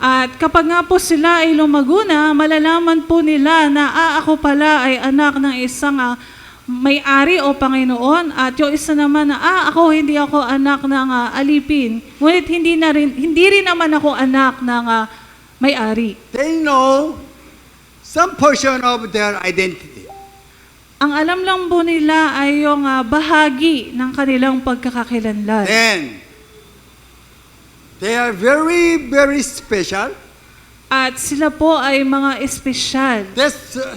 At kapag nga po sila ay lumago na, malalaman po nila na ako pala ay anak ng isang may-ari o Panginoon at yung isa naman na hindi ako anak ng alipin. Ngunit hindi rin naman ako anak ng may-ari. They know some portion of their identity. Ang alam lang po nila ay yung bahagi ng kanilang pagkakakilanlan. Then, they are very, very special. At sila po ay mga espesyal.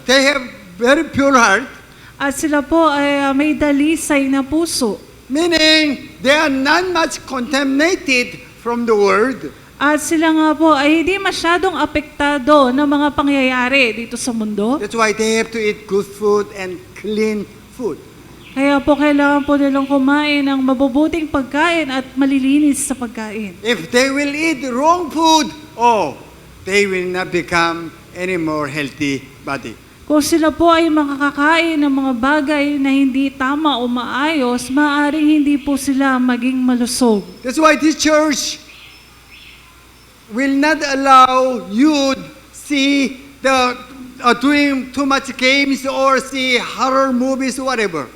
They have very pure heart. At sila po ay may dalisay na puso. Meaning, they are not much contaminated from the world. At sila nga po ay hindi masyadong apektado ng mga pangyayari dito sa mundo. That's why they have to eat good food and clean food. Kaya po kailangan po nilang kumain ng mabubuting pagkain at malilinis sa pagkain. If they will eat wrong food, they will not become any more healthy body. Kung sila po ay makakakain ng mga bagay na hindi tama o maayos, maaaring hindi po sila maging malusog. That's why this church will not allow you see doing too much games or see horror movies, whatever.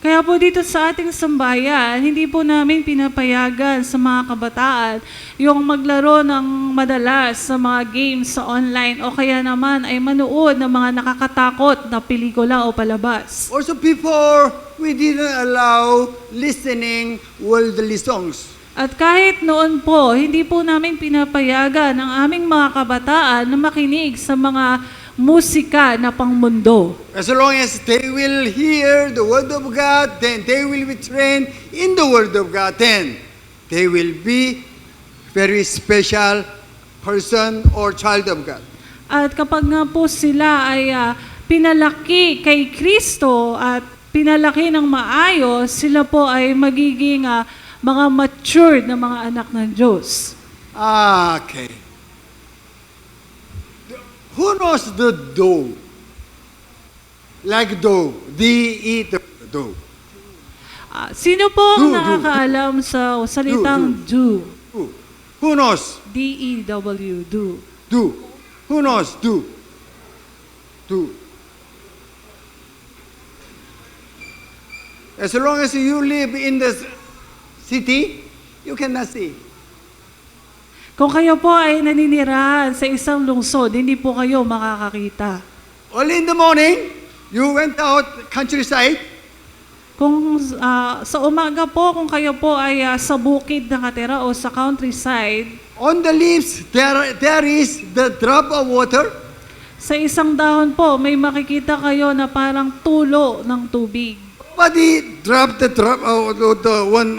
Kaya po dito sa ating sambayan, hindi po namin pinapayagan sa mga kabataan yung maglaro ng madalas sa mga games sa online o kaya naman ay manood ng mga nakakatakot na pelikula o palabas. Also before, we didn't allow listening worldly songs. At kahit noon po, hindi po namin pinapayagan ang aming mga kabataan na makinig sa mga musika na pangmundo. As long as they will hear the word of God, then they will be trained in the word of God, then they will be very special person or child of God. At kapag nga po sila ay pinalaki kay Kristo at pinalaki ng maayos, sila po ay magiging mga matured na mga anak ng Diyos. Okay. Who knows the dough? Like dough. D-E, dough. Sino po ang Do. nakakaalam sa salitang do? Who knows? D-E-W, do. Do. Who knows? Do. Do. As long as you live in the city, you cannot see. Kung kayo po ay naninirahan sa isang lungsod, hindi po kayo makakakita. Early in the morning, you went out countryside. Kung sa umaga po, kung kayo po ay sa bukid nakatira o sa countryside, On the leaves, there is the drop of water. sa isang dahon po, may makikita kayo na parang tulo ng tubig. Nobody dropped the drop of the one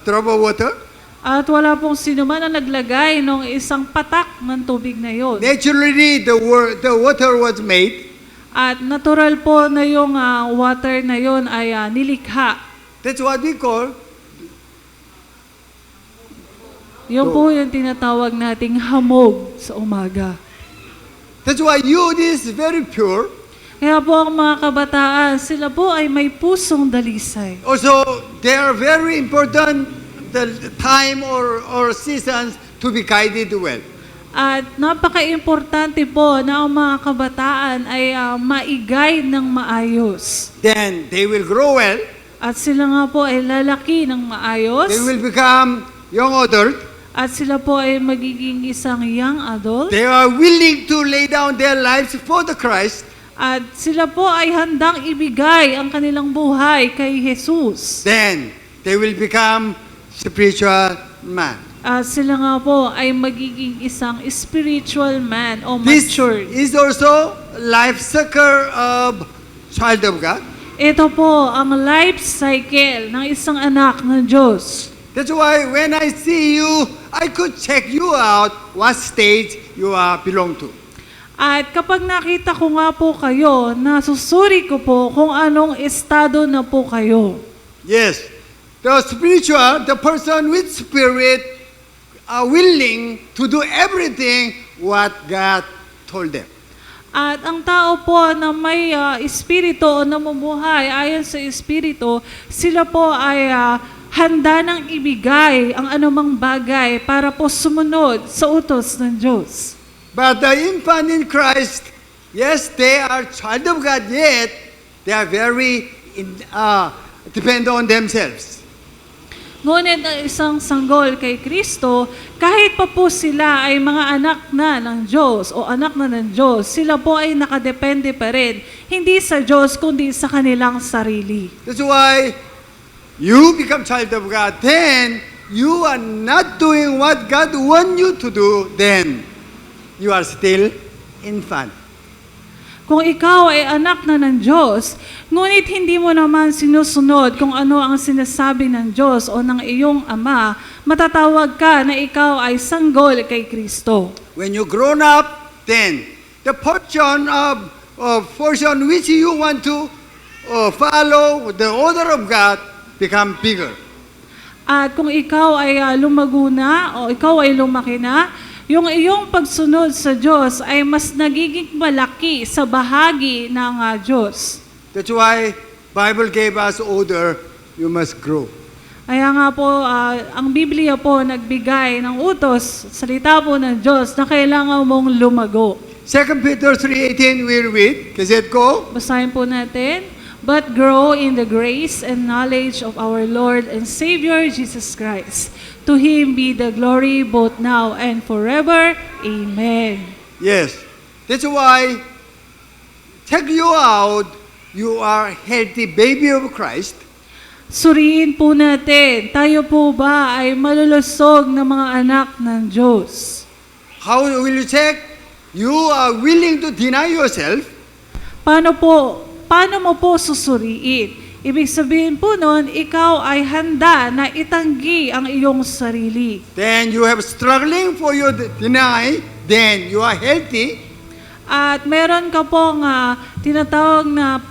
drop of water. At wala pong sino man ang naglagay ng isang patak ng tubig na yon. Naturally, the water was made. At natural po na yung water na yon ay nilikha. That's what we call. Yun po yung tinatawag nating hamog sa umaga. That's why youth is very pure. Kaya po ang mga kabataan, sila po ay may pusong dalisay. Also, they are very important. The time or seasons to be guided well. At napaka-importante po na ang mga kabataan ay maigay ng maayos. Then they will grow well. At sila nga po ay lalaki ng maayos. They will become young adult. At sila po ay magiging isang young adult. They are willing to lay down their lives for the Christ. At sila po ay handang ibigay ang kanilang buhay kay Jesus. Then they will become spiritual man. At sila nga po ay magiging isang spiritual man o This matured. is also life cycle of child of God. Ito po ang life cycle ng isang anak ng Diyos. That's why when I see you, I could check you out what stage you belong to. At kapag nakita ko nga po kayo, nasusuri ko po kung anong estado na po kayo. Yes. The spiritual, the person with spirit are willing to do everything what God told them. At ang tao po na may espiritu o namumuhay ayon sa espiritu, sila po ay handa nang ibigay ang anumang bagay para po sumunod sa utos ng Diyos. But the infant in Christ, yes, they are child of God, yet they are very depend on themselves. Ngunit ang isang sanggol kay Kristo, kahit pa po sila ay mga anak na ng Diyos o anak na ng Diyos, sila po ay nakadepende pa rin, hindi sa Diyos kundi sa kanilang sarili. That's why you become child of God, then you are not doing what God wants you to do, then you are still infant. Kung ikaw ay anak na ng Diyos, ngunit hindi mo naman sinusunod kung ano ang sinasabi ng Diyos o ng iyong ama, matatawag ka na ikaw ay sanggol kay Kristo. When you grown up, then the portion which you want to follow the order of God become bigger. At kung ikaw ay lumago na o ikaw ay lumaki na, yung iyong pagsunod sa Diyos ay mas nagiging malaki sa bahagi ng Diyos. That's why Bible gave us order, you must grow. Kaya nga po, ang Biblia po nagbigay ng utos, salita po ng Diyos na kailangan mong lumago. 2 Peter 3:18 we'll read. Kasi go. Basahin po natin. But grow in the grace and knowledge of our Lord and Savior Jesus Christ. To Him be the glory both now and forever. Amen. Yes. That's why check you out, you are healthy baby of Christ. Suriin po natin, tayo po ba ay malulusog na mga anak ng Diyos? How will you check? You are willing to deny yourself. Paano mo po susuriin? Ibig sabihin po nun, ikaw ay handa na itanggi ang iyong sarili. Then you have struggling for your deny, then you are healthy. At meron ka pong tinatawag na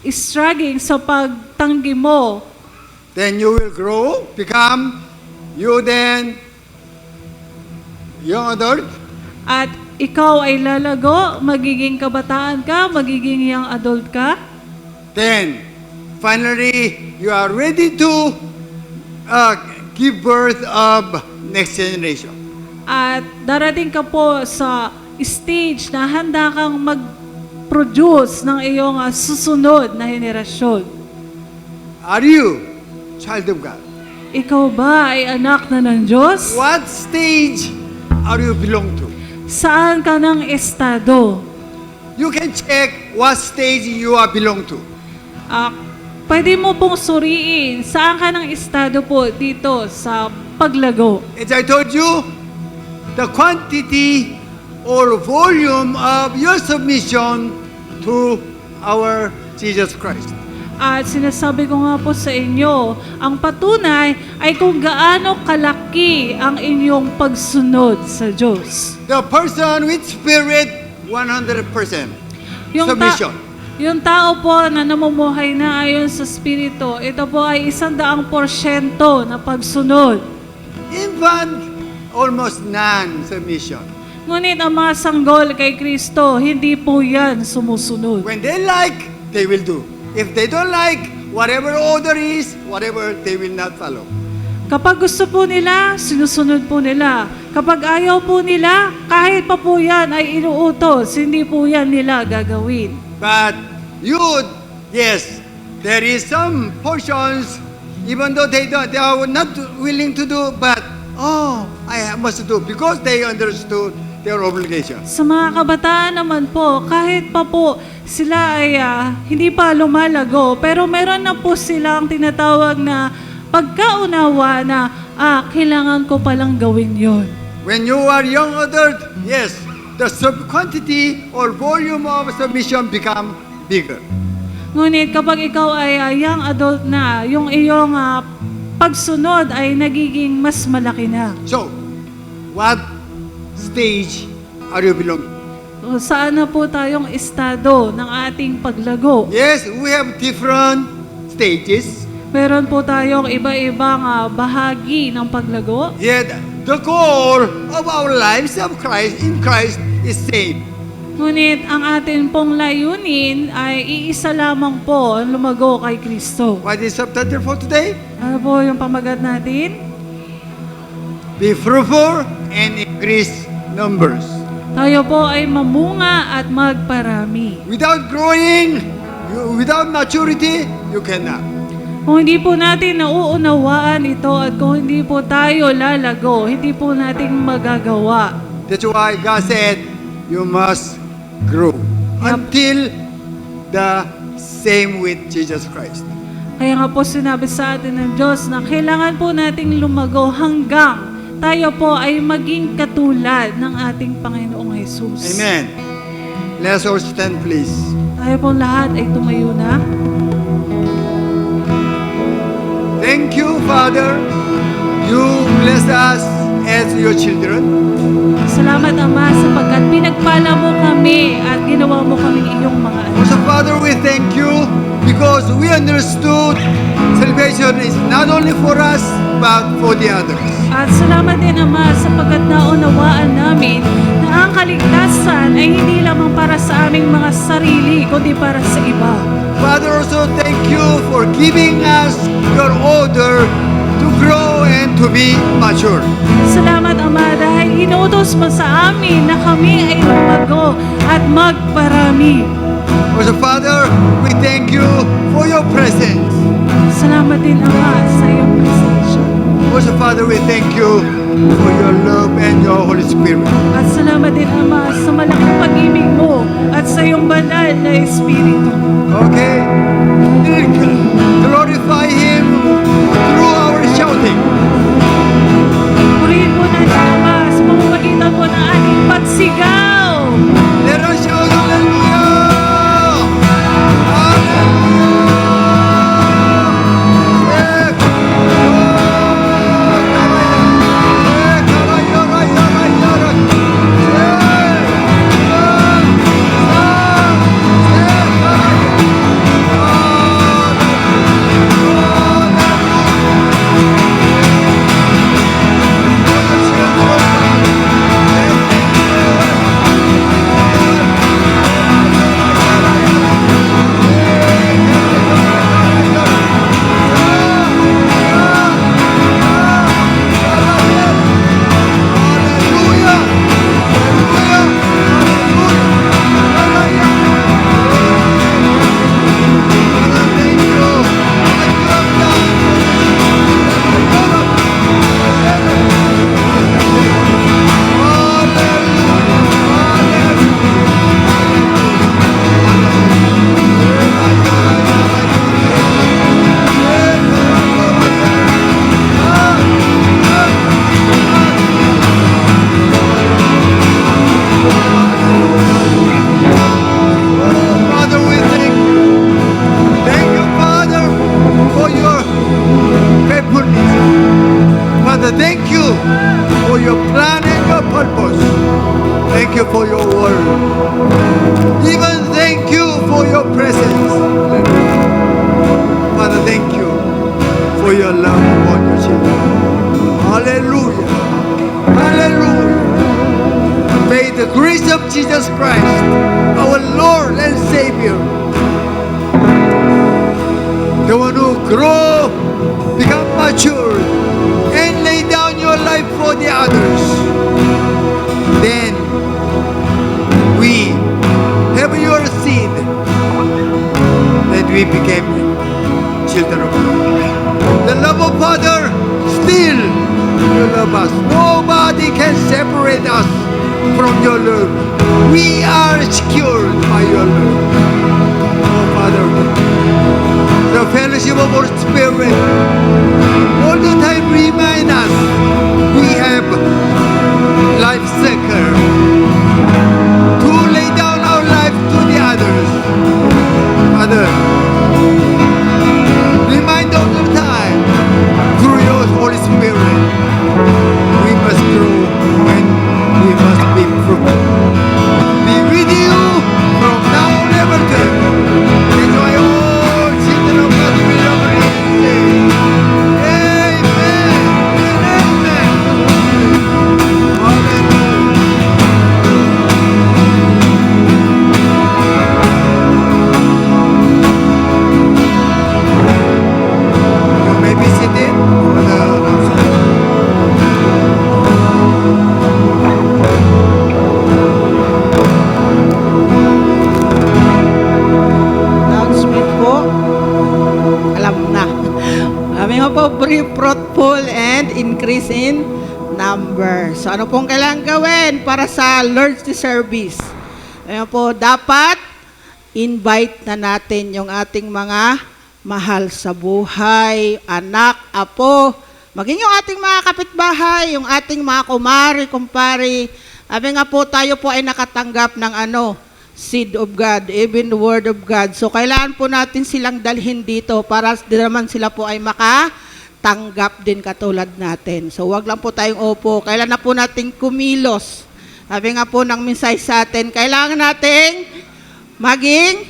struggling sa pagtanggi mo. Then you will grow, become you then young adult, At ikaw ay lalago, magiging kabataan ka, magiging young adult ka. then finally you are ready to give birth of next generation. At darating ka po sa stage na handa kang mag-produce ng iyong susunod na henerasyon. Are you child of God? Ikaw ba ay anak na ng Diyos? What stage are you belong to? Saan ka ng estado? You can check what stage you are belong to. Pwede mo pong suriin saan ka ng estado po dito sa paglago. As I told you, the quantity or volume of your submission to our Jesus Christ. At sinasabi ko nga po sa inyo, ang patunay ay kung gaano kalaki ang inyong pagsunod sa Diyos. The person with spirit, 100% submission. Yung tao po na namumuhay na ayon sa Espiritu, ito po ay 100% na pagsunod. Infant, almost none submission. Ngunit ang mga sanggol kay Kristo, hindi po yan sumusunod. When they like, they will do. If they don't like, whatever order is, whatever, they will not follow. Kapag gusto po nila, sinusunod po nila. Kapag ayaw po nila, kahit pa po yan ay inuutos, hindi po yan nila gagawin. But you, yes, there is some portions, even though they are not willing to do, but I must do because they understood their obligation. Sa mga kabataan naman po, kahit pa po sila ay hindi pa lumalago, pero meron na po silang tinatawag na pagkaunawa na kailangan ko palang gawin yon. When you are young adult, yes, the quantity or volume of submission become bigger. Ngunit kapag ikaw ay young adult na, yung iyong pagsunod ay nagiging mas malaki na. So, what stage are you belonging? So, saan na po tayong estado ng ating paglago? Yes, we have different stages. Meron po tayong iba-ibang bahagi ng paglago. Yet, the goal of our lives of Christ in Christ is same. Ngunit ang atin pong layunin ay iisa lamang po, ang lumago kay Kristo. What is subtitle for today? Ano po yung pamagat natin? Be fruitful and increase numbers. Tayo po ay mamunga at magparami. Without growing, without maturity, you cannot. Kung hindi po natin nauunawaan ito at kung hindi po tayo lalago, hindi po natin magagawa. That's why God said, you must grow until the same with Jesus Christ. Kaya nga po sinabi sa atin ng Diyos na kailangan po nating lumago hanggang tayo po ay maging katulad ng ating Panginoong Jesus. Amen. Let's all stand, please. Tayo pong lahat ay tumayo na. Thank you, Father. You bless us as your children. Salamat, Ama, sapagkat pinagpala mo kami at ginawa mo kaming iyong mga anak. Also, Father, we thank you because we understood salvation is not only for us, but for the others. At salamat din, Ama, sapagkat naunawaan namin na ang kaligtasan ay hindi lamang para sa aming mga sarili, kundi para sa iba. Father, also thank you for giving us your order to grow and to be mature. Salamat, Ama, dahil inuutos mo sa amin na kami ay lumago at magparami. Also, Father, we thank you for your presence. Salamat din, Ama, sa iyong presensya. Also, Father, we thank you for your love and your Holy Spirit. At salamat din, Ama, sa malaking pag-ibig mo at sa iyong banal na Espiritu. Okay? Glorify Him through our shouting. Purihin po natin, Ama, sa pamamagitan po ng ating pagsigaw. Let us shout hallelujah! Hallelujah! our Lord and Savior. The one who grow, become mature, and lay down your life for the others. Then we have your seed, and we became children of God. The love of Father still you love us. Nobody can separate us from your love. We are secured by your love. Oh Father, the fellowship of Holy Spirit all the time remind us we have life seeker to lay down our life to the others. Father, remind all the time through your Holy Spirit we must grow and we must be fruitful. Be with you from now and ever to ever. That's why all children of God will love you and say, Amen and Amen. Hallelujah. You may be seated for the announcement. Announcement po. Alam na. Kami nga po, be fruitful and increase in number. So ano pong kailangan gawin para sa Lord's service? Ayan po, dapat invite na natin yung ating mga mahal sa buhay, anak, apo, maging yung ating mga kapitbahay, yung ating mga kumari, kumpari. Sabi nga po, tayo po ay nakatanggap ng seed of God, even the word of God. So, kailangan po natin silang dalhin dito para naman sila po ay makatanggap din katulad natin. So, wag lang po tayong opo. Kailan na po natin kumilos. Sabi nga po ng mensahe sa atin, kailangan nating maging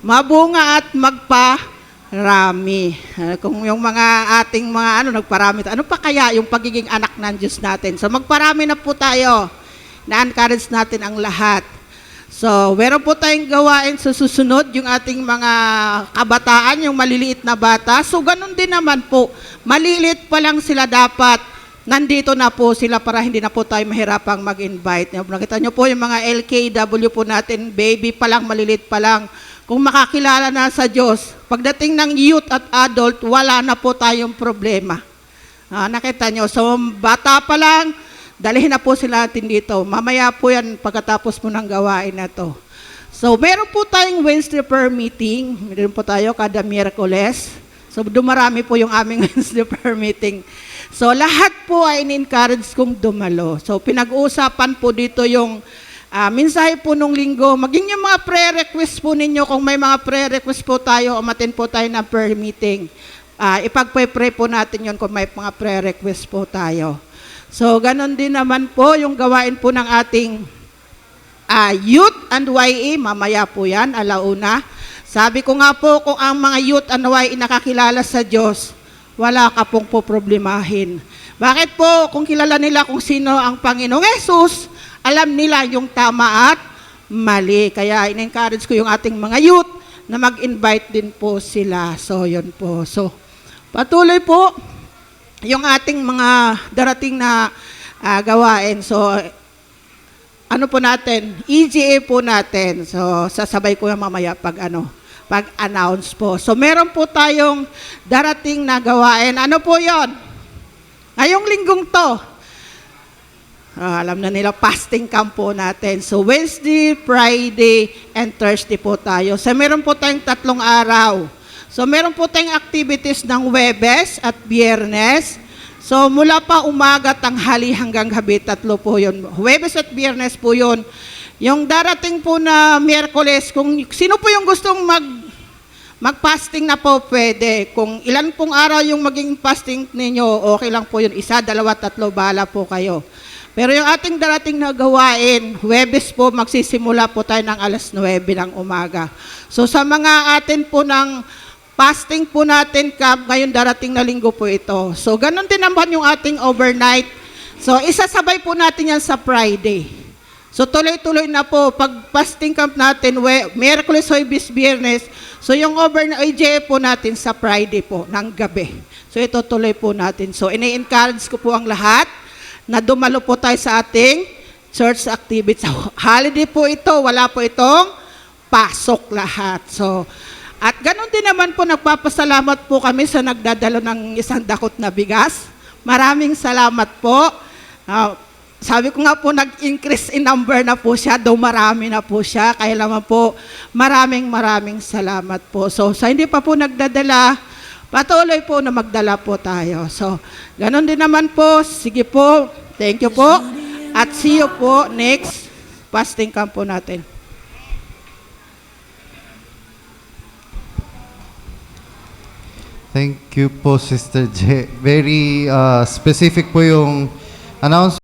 mabunga at magparami. Kung yung mga ating mga nagparami, ano pa kaya yung pagiging anak ng Diyos natin? So, magparami na po tayo. Na-encourage natin ang lahat. So, meron po tayong gawain sa susunod, yung ating mga kabataan, yung maliliit na bata. So, ganun din naman po. Maliliit pa lang sila dapat. Nandito na po sila para hindi na po tayo mahirapang mag-invite. Nakita nyo po yung mga LKW po natin, baby pa lang, maliliit pa lang. Kung makakilala na sa Diyos, pagdating ng youth at adult, wala na po tayong problema. Nakita nyo, so bata pa lang, dalhin na po sila natin dito. Mamaya po yan pagkatapos mo ng gawain na to. So, meron po tayong Wednesday prayer meeting. Meron po tayo kada Miyerkules. So, dumarami po yung aming Wednesday prayer meeting. So, lahat po ay in-encourage kong dumalo. So, pinag-uusapan po dito yung mensahe po nung linggo. Maging yung mga prayer request po ninyo, kung may mga prayer request po tayo, umatin po tayo ng prayer meeting. Ipag-pray po natin yun kung may mga prayer request po tayo. So, ganon din naman po yung gawain po ng ating youth and YE. Mamaya po yan, alauna. Sabi ko nga po, kung ang mga youth and YE nakakilala sa Diyos, wala ka pong poproblemahin. Bakit po? Kung kilala nila kung sino ang Panginoong Yesus, alam nila yung tama at mali. Kaya in-encourage ko yung ating mga youth na mag-invite din po sila. So, yun po. So, patuloy po yung ating mga darating na gawain. So, ano po natin? EGA po natin. So, sasabay ko yung mamaya pag-announce po. So, meron po tayong darating na gawain. Ano po yon? Ngayong linggong to, alam na nila, fasting camp po natin. So, Wednesday, Friday, and Thursday po tayo. So, meron po tayong 3 araw. So, meron po tayong activities ng Huwebes at Biyernes. So, mula pa umaga, tanghali hanggang gabi, 3 po yun. Huwebes at Biyernes po yun. Yung darating po na Miyerkules, kung sino po yung gustong mag-fasting na po, pwede. Kung ilan pong araw yung maging fasting ninyo, okay lang po yun. 1, 2, 3, bahala po kayo. Pero yung ating darating na gawain, Huwebes po, magsisimula po tayo ng 9:00 ng umaga. So sa mga atin po ng fasting po natin, ngayon darating na linggo po ito. So ganun din naman yung ating overnight. So isasabay po natin yan sa Friday. So tuloy-tuloy na po, pag fasting camp natin, Miyerkules, Huwebes, Biyernes, so yung IJF po natin sa Friday po, ng gabi. So ito tuloy po natin. So ini-encourage ko po ang lahat na dumalo po tayo sa ating church activities. Holiday po ito, wala po itong pasok lahat. So, at ganun din naman po, nagpapasalamat po kami sa nagdadalo ng 1 dakot na bigas. Maraming salamat po. Sabi ko nga po, nag-increase in number na po siya, dumarami na po siya. Kaya naman po, maraming salamat po. So, sa hindi pa po nagdadala, patuloy po na magdala po tayo. So, ganun din naman po. Sige po, thank you po. At see you po next fasting camp po natin. Thank you po, Sister J. Very specific po yung announcement.